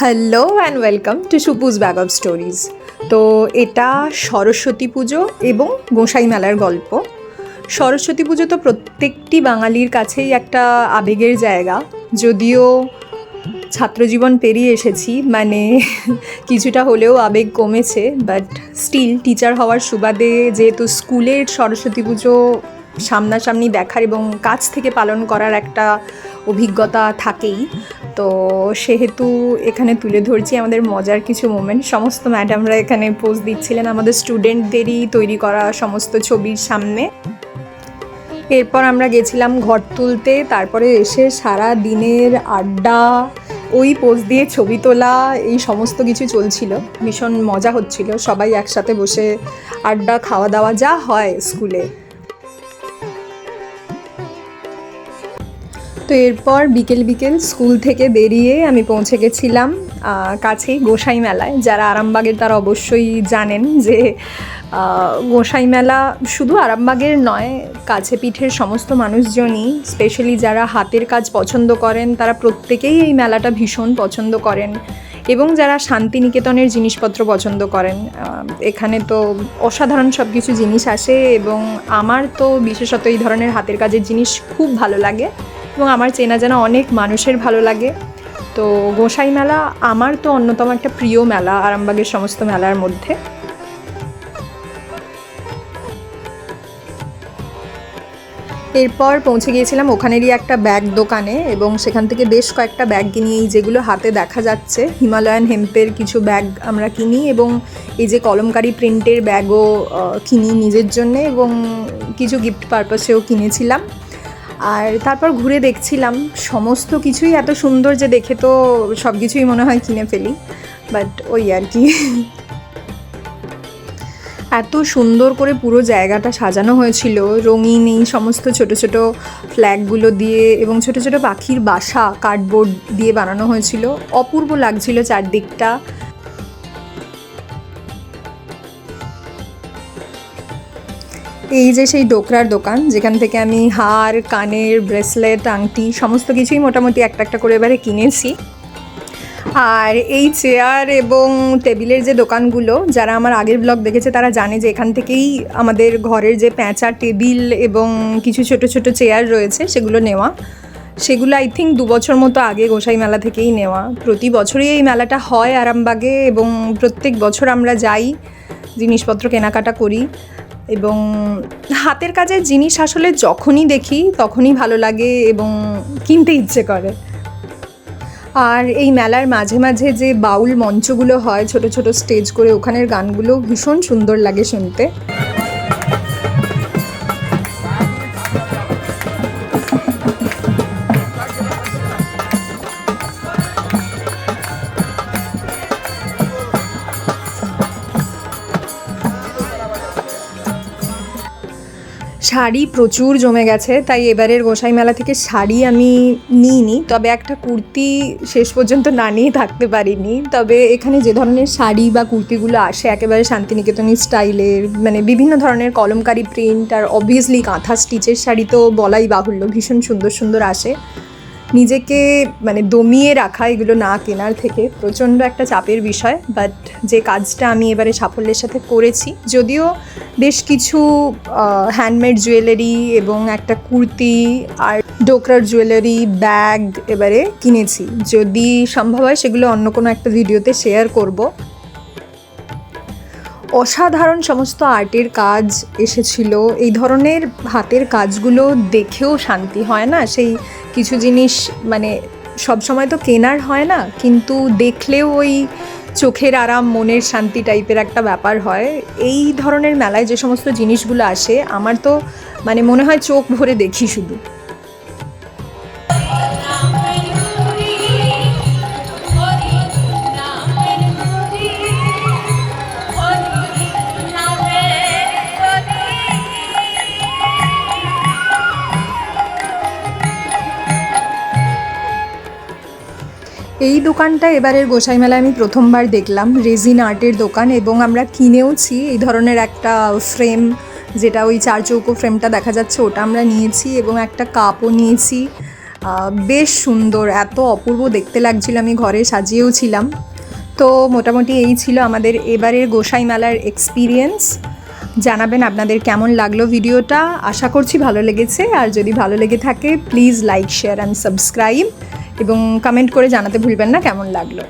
Hello and welcome to Supuj bag of stories. তো এটা সরস্বতী পুজো এবং গোঁসাই মেলার গল্প। সরস্বতী পুজো তো প্রত্যেকটি বাঙালির কাছেই একটা আবেগের জায়গা। যদিও ছাত্রজীবন পেরিয়ে এসেছি, মানে কিছুটা হলেও আবেগ কমেছে, বাট স্টিল টিচার হওয়ার সুবাদে যেহেতু স্কুলের সরস্বতী পুজো সামনাসামনি দেখার এবং কাছ থেকে পালন করার একটা অভিজ্ঞতা থাকেই, তো সেহেতু এখানে তুলে ধরছি আমাদের মজার কিছু মোমেন্ট। সমস্ত ম্যাডামরা এখানে পোজ দিচ্ছিলেন আমাদের স্টুডেন্টদেরই তৈরি করা সমস্ত ছবির সামনে। এরপর আমরা গেছিলাম ঘর তুলতে, তারপরে এসে সারা দিনের আড্ডা, ওই পোজ দিয়ে ছবি তোলা, এই সমস্ত কিছু চলছিল। ভীষণ মজা হচ্ছিল, সবাই একসাথে বসে আড্ডা, খাওয়া দাওয়া যা হয় স্কুলে। তো এরপর বিকেল স্কুল থেকে বেরিয়ে আমি পৌঁছে গেছিলাম কাছেই গোঁসাই মেলায়। যারা আরামবাগের তারা অবশ্যই জানেন যে গোঁসাই মেলা শুধু আরামবাগের নয়, কাছে পিঠের সমস্ত মানুষজনই, স্পেশালি যারা হাতের কাজ পছন্দ করেন তারা প্রত্যেকেই এই মেলাটা ভীষণ পছন্দ করেন, এবং যারা শান্তিনিকেতনের জিনিসপত্র পছন্দ করেন। এখানে তো অসাধারণ সব কিছু জিনিস আসে, এবং আমার তো বিশেষত এই ধরনের হাতের কাজের জিনিস খুব ভালো লাগে, এবং আমার চেনা জানা অনেক মানুষের ভালো লাগে। তো গোঁসাই মেলা আমার তো অন্যতম একটা প্রিয় মেলা আরামবাগের সমস্ত মেলার মধ্যে। এরপর পৌঁছে গিয়েছিলাম ওখানেরই একটা ব্যাগ দোকানে, এবং সেখান থেকে বেশ কয়েকটা ব্যাগ কিনি। এই যেগুলো হাতে দেখা যাচ্ছে হিমালয়ান হেম্পের কিছু ব্যাগ আমরা কিনি, এবং এই যে কলমকারি প্রিন্টের ব্যাগও কিনি নিজের জন্যে, এবং কিছু গিফট পারপাসেও কিনেছিলাম। আর তারপর ঘুরে দেখছিলাম সমস্ত কিছুই এত সুন্দর যে দেখে তো সব কিছুই মনে হয় কিনে ফেলি, বাট ওই আর কি। এত সুন্দর করে পুরো জায়গাটা সাজানো হয়েছিল, রঙিন এই সমস্ত ছোট ছোট ফ্ল্যাগগুলো দিয়ে, এবং ছোট ছোট পাখির বাসা কার্ডবোর্ড দিয়ে বানানো হয়েছিল। অপূর্ব লাগছিল চারদিকটা। এই যে সেই ডোকরার দোকান, যেখান থেকে আমি হার, কানের, ব্রেসলেট, আংটি সমস্ত কিছুই মোটামুটি একটা একটা করে এবারে কিনেছি। আর এই চেয়ার এবং টেবিলের যে দোকানগুলো, যারা আমার আগের ব্লগ দেখেছে তারা জানে যে এখান থেকেই আমাদের ঘরের যে প্যাঁচা টেবিল এবং কিছু ছোট ছোট চেয়ার রয়েছে সেগুলো নেওয়া। সেগুলো আই থিঙ্ক 2 বছর মতো আগে গোঁসাই মেলা থেকেই নেওয়া। প্রতি বছরই এই মেলাটা হয় আরামবাগে, এবং প্রত্যেক বছর আমরা যাই, জিনিসপত্র কেনাকাটা করি। এবং হাতের কাজের জিনিস আসলে যখনই দেখি তখনই ভালো লাগে এবং কিনতে ইচ্ছে করে। আর এই মেলার মাঝে মাঝে যে বাউল মঞ্চগুলো হয় ছোট ছোট স্টেজ করে, ওখানের গানগুলো ভীষণ সুন্দর লাগে শুনতে। শাড়ি প্রচুর জমে গেছে, তাই এবারের গোঁসাই মেলা থেকে শাড়ি আমি নিইনি, তবে একটা কুর্তি শেষ পর্যন্ত না নিয়ে থাকতে পারিনি। তবে এখানে যে ধরনের শাড়ি বা কুর্তিগুলো আসে একেবারে শান্তিনিকেতনী স্টাইলের, মানে বিভিন্ন ধরনের কলমকারি প্রিন্ট, আর অবভিয়াসলি কাঁথা স্টিচের শাড়ি তো বলাই বাহুল্য, ভীষণ সুন্দর সুন্দর আসে। নিজেকে মানে দমিয়ে রাখা এগুলো না কেনার থেকে প্রচণ্ড একটা চাপের বিষয়, বাট যে কাজটা আমি এবারে সাফল্যের সাথে করেছি, যদিও বেশ কিছু হ্যান্ডমেড জুয়েলারি এবং একটা কুর্তি আর ডোকরার জুয়েলারি ব্যাগ এবারে কিনেছি। যদি সম্ভব হয় সেগুলো অন্য কোনো একটা ভিডিওতে শেয়ার করব। অসাধারণ সমস্ত আর্টের কাজ এসেছিল। এই ধরনের হাতের কাজগুলো দেখেও শান্তি হয় না? সেই কিছু জিনিস মানে সবসময় তো কেনার হয় না, কিন্তু দেখলেও ওই চোখের আরাম, মনের শান্তি টাইপের একটা ব্যাপার হয়। এই ধরনের মেলায় যে সমস্ত জিনিসগুলো আসে আমার তো মানে মনে হয় চোখ ভরে দেখি শুধু। এই দোকানটা এবারের গোঁসাই মেলায় আমি প্রথমবার দেখলাম, রেজিন আর্টের দোকান, এবং আমরা কিনেওছি এই ধরনের একটা ফ্রেম, যেটা ওই 4 চৌকো ফ্রেমটা দেখা যাচ্ছে ওটা আমরা নিয়েছি, এবং একটা কাপও নিয়েছি। বেশ সুন্দর, এত অপূর্ব দেখতে লাগছিল, আমি ঘরে সাজিয়েও ছিলাম। তো মোটামুটি এই ছিল আমাদের এবারের গোসাই মেলার এক্সপিরিয়েন্স। জানাবেন আপনাদের কেমন লাগলো ভিডিওটা, আশা করছি ভালো লেগেছে। আর যদি ভালো লেগে থাকে please like, share and subscribe, এবং কমেন্ট করে জানাতে ভুলবেন না কেমন লাগলো।